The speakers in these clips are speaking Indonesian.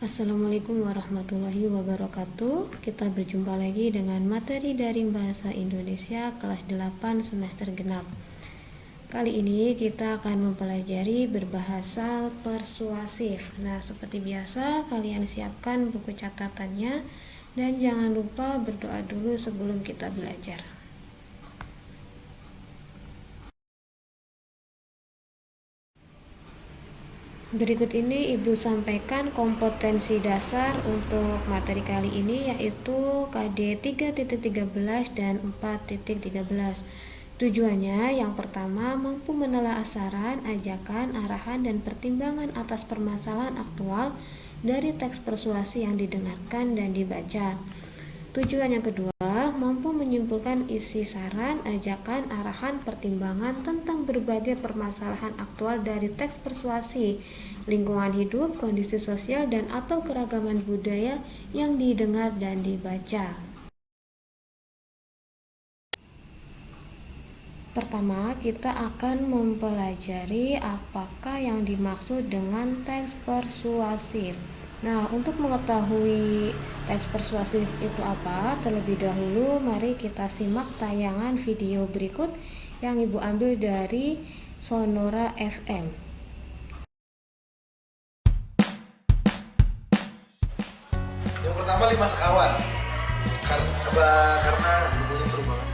Assalamualaikum warahmatullahi wabarakatuh. Kita berjumpa lagi dengan materi daring bahasa Indonesia kelas 8 semester genap. Kali ini kita akan mempelajari berbahasa persuasif. Nah, seperti biasa kalian siapkan buku catatannya dan jangan lupa berdoa dulu sebelum kita belajar. Berikut ini Ibu sampaikan kompetensi dasar untuk materi kali ini, yaitu KD 3.13 dan 4.13. Tujuannya yang pertama, mampu menelaah saran, ajakan, arahan, dan pertimbangan atas permasalahan aktual dari teks persuasi yang didengarkan dan dibaca. Tujuan yang kedua, mampu menyimpulkan isi saran, ajakan, arahan, pertimbangan tentang berbagai permasalahan aktual dari teks persuasi, lingkungan hidup, kondisi sosial, dan atau keragaman budaya yang didengar dan dibaca. Pertama, kita akan mempelajari apakah yang dimaksud dengan teks persuasif. Nah, untuk mengetahui teks persuasif itu apa, terlebih dahulu mari kita simak tayangan video berikut yang Ibu ambil dari Sonora FM. Yang pertama 5 Sekawan, karena bukunya seru banget.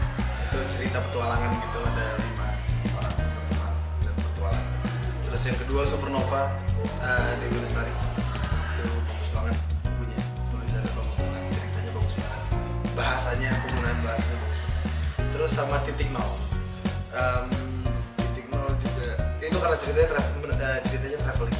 Itu cerita petualangan gitu, ada 5 orang berteman dan bertualang. Terus yang kedua Supernova, Dewi Lestari. Itu bagus banget bukunya, tulisannya bagus banget, ceritanya bagus banget, bahasanya, penggunaan bahasanya bagus banget. Terus sama Titik Nol. Titik Nol juga itu karena ceritanya traveling.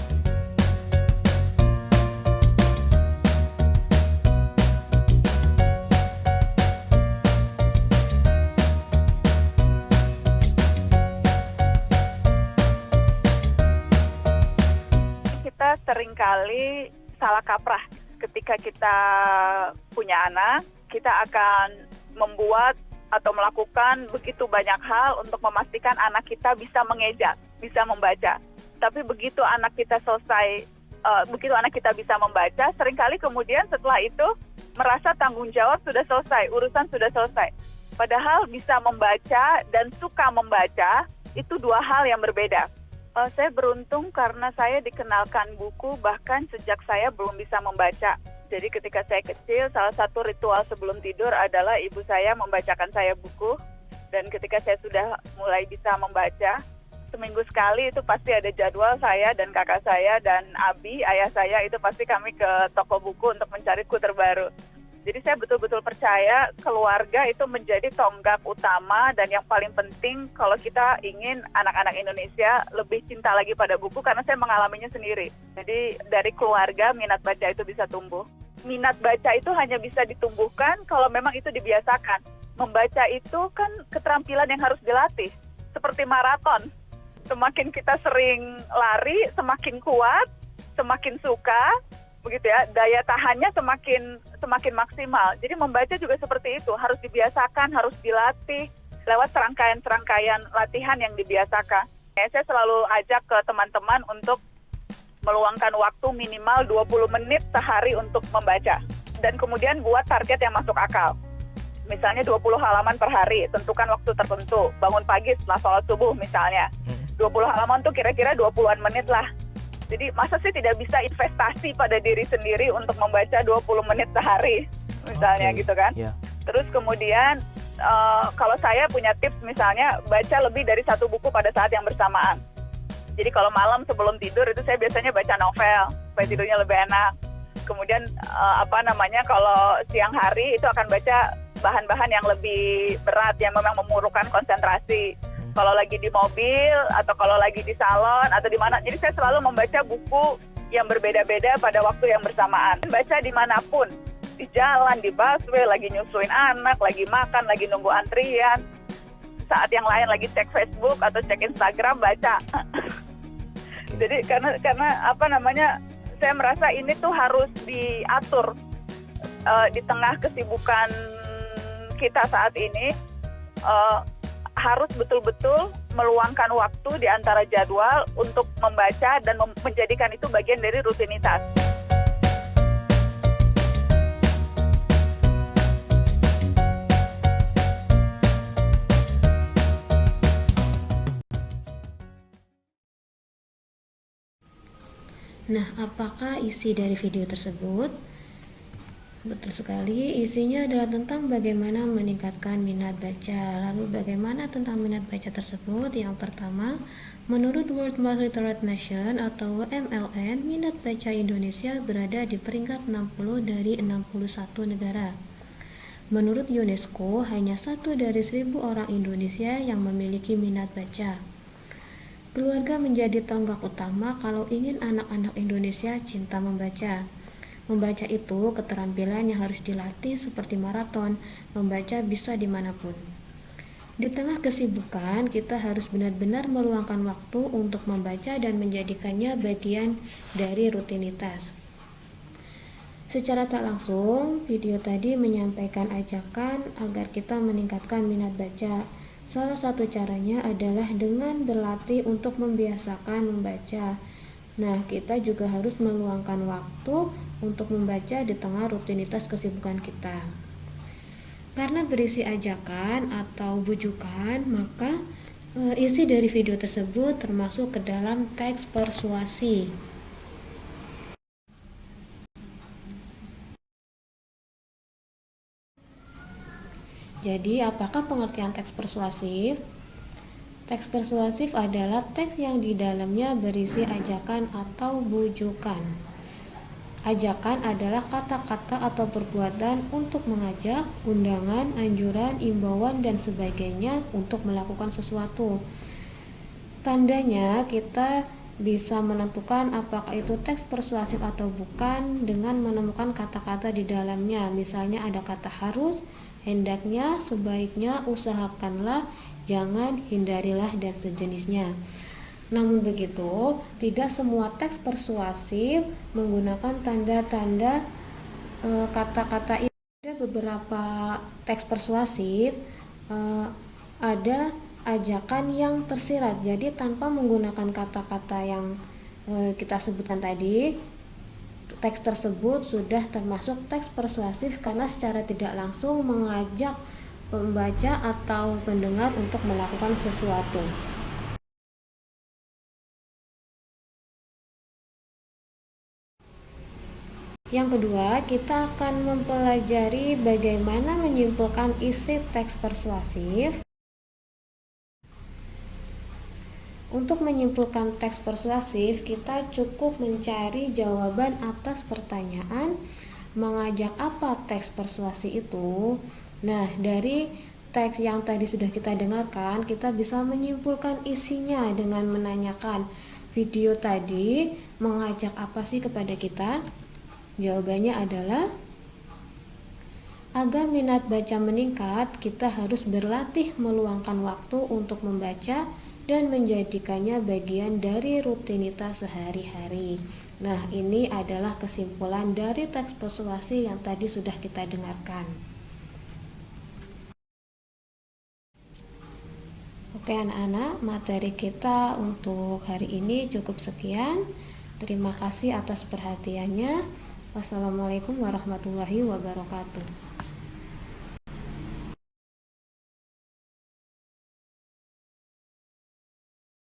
Kita seringkali salah kaprah ketika kita punya anak. Kita akan membuat atau melakukan begitu banyak hal untuk memastikan anak kita bisa mengeja, bisa membaca. Tapi begitu anak kita bisa membaca, seringkali kemudian setelah itu merasa tanggung jawab sudah selesai, urusan sudah selesai. Padahal bisa membaca dan suka membaca itu dua hal yang berbeda. Saya beruntung karena saya dikenalkan buku bahkan sejak saya belum bisa membaca. Jadi ketika saya kecil, salah satu ritual sebelum tidur adalah ibu saya membacakan saya buku. Dan ketika saya sudah mulai bisa membaca, seminggu sekali itu pasti ada jadwal saya dan kakak saya dan Abi, ayah saya, itu pasti kami ke toko buku untuk mencari buku terbaru. Jadi saya betul-betul percaya keluarga itu menjadi tonggak utama dan yang paling penting kalau kita ingin anak-anak Indonesia lebih cinta lagi pada buku, karena saya mengalaminya sendiri. Jadi dari keluarga minat baca itu bisa tumbuh. Minat baca itu hanya bisa ditumbuhkan kalau memang itu dibiasakan. Membaca itu kan keterampilan yang harus dilatih, seperti maraton. Semakin kita sering lari, semakin kuat, semakin suka, begitu ya, daya tahannya semakin maksimal. Jadi membaca juga seperti itu, harus dibiasakan, harus dilatih lewat serangkaian latihan yang dibiasakan. Saya selalu ajak ke teman-teman untuk meluangkan waktu minimal 20 menit sehari untuk membaca. Dan kemudian buat target yang masuk akal. Misalnya 20 halaman per hari, tentukan waktu tertentu. Bangun pagi setelah sholat subuh misalnya. 20 halaman tuh kira-kira 20-an menit lah. Jadi masa sih tidak bisa investasi pada diri sendiri untuk membaca 20 menit sehari, misalnya gitu kan. Yeah. Terus kemudian kalau saya punya tips misalnya, baca lebih dari satu buku pada saat yang bersamaan. Jadi kalau malam sebelum tidur itu saya biasanya baca novel, supaya tidurnya lebih enak. Kemudian kalau siang hari itu akan baca bahan-bahan yang lebih berat, yang memang memerlukan konsentrasi. Kalau lagi di mobil atau kalau lagi di salon atau di mana. Jadi saya selalu membaca buku yang berbeda-beda pada waktu yang bersamaan. Baca dimanapun, di jalan, di busway, lagi nyusuin anak, lagi makan, lagi nunggu antrian. Saat yang lain lagi cek Facebook atau cek Instagram, baca. Jadi karena saya merasa ini tuh harus diatur di tengah kesibukan kita saat ini. Harus betul-betul meluangkan waktu di antara jadwal untuk membaca dan menjadikan itu bagian dari rutinitas. Nah, apakah isi dari video tersebut? Betul sekali, isinya adalah tentang bagaimana meningkatkan minat baca. Lalu bagaimana tentang minat baca tersebut? Yang pertama, menurut World Most Literate Nation atau WMLN, minat baca Indonesia berada di peringkat 60 dari 61 negara. Menurut UNESCO, hanya 1 dari 1.000 orang Indonesia yang memiliki minat baca. Keluarga menjadi tonggak utama kalau ingin anak-anak Indonesia cinta membaca. Membaca itu keterampilan yang harus dilatih seperti maraton, membaca bisa dimanapun. Di tengah kesibukan, kita harus benar-benar meluangkan waktu untuk membaca dan menjadikannya bagian dari rutinitas. Secara tak langsung, video tadi menyampaikan ajakan agar kita meningkatkan minat baca. Salah satu caranya adalah dengan berlatih untuk membiasakan membaca. Nah, kita juga harus meluangkan waktu untuk membaca di tengah rutinitas kesibukan kita. Karena berisi ajakan atau bujukan, maka isi dari video tersebut termasuk ke dalam teks persuasi. Jadi, apakah pengertian teks persuasif? Teks persuasif adalah teks yang di dalamnya berisi ajakan atau bujukan. Ajakan adalah kata-kata atau perbuatan untuk mengajak, undangan, anjuran, imbauan, dan sebagainya untuk melakukan sesuatu. Tandanya kita bisa menentukan apakah itu teks persuasif atau bukan dengan menemukan kata-kata di dalamnya. Misalnya ada kata harus, hendaknya, sebaiknya, usahakanlah, jangan, hindarilah, dan sejenisnya. Namun begitu, tidak semua teks persuasif menggunakan tanda-tanda kata-kata itu. Ada beberapa teks persuasif ada ajakan yang tersirat, jadi tanpa menggunakan kata-kata yang kita sebutkan tadi, teks tersebut sudah termasuk teks persuasif karena secara tidak langsung mengajak pembaca atau pendengar untuk melakukan sesuatu. Yang kedua, kita akan mempelajari bagaimana menyimpulkan isi teks persuasif. Untuk menyimpulkan teks persuasif, kita cukup mencari jawaban atas pertanyaan mengajak apa teks persuasi itu. Nah, dari teks yang tadi sudah kita dengarkan, kita bisa menyimpulkan isinya dengan menanyakan, video tadi mengajak apa sih kepada kita? Jawabannya adalah, agar minat baca meningkat, kita harus berlatih meluangkan waktu untuk membaca dan menjadikannya bagian dari rutinitas sehari-hari. Nah, ini adalah kesimpulan dari teks persuasi yang tadi sudah kita dengarkan. Oke anak-anak, materi kita untuk hari ini cukup sekian. Terima kasih atas perhatiannya. Wassalamualaikum warahmatullahi wabarakatuh.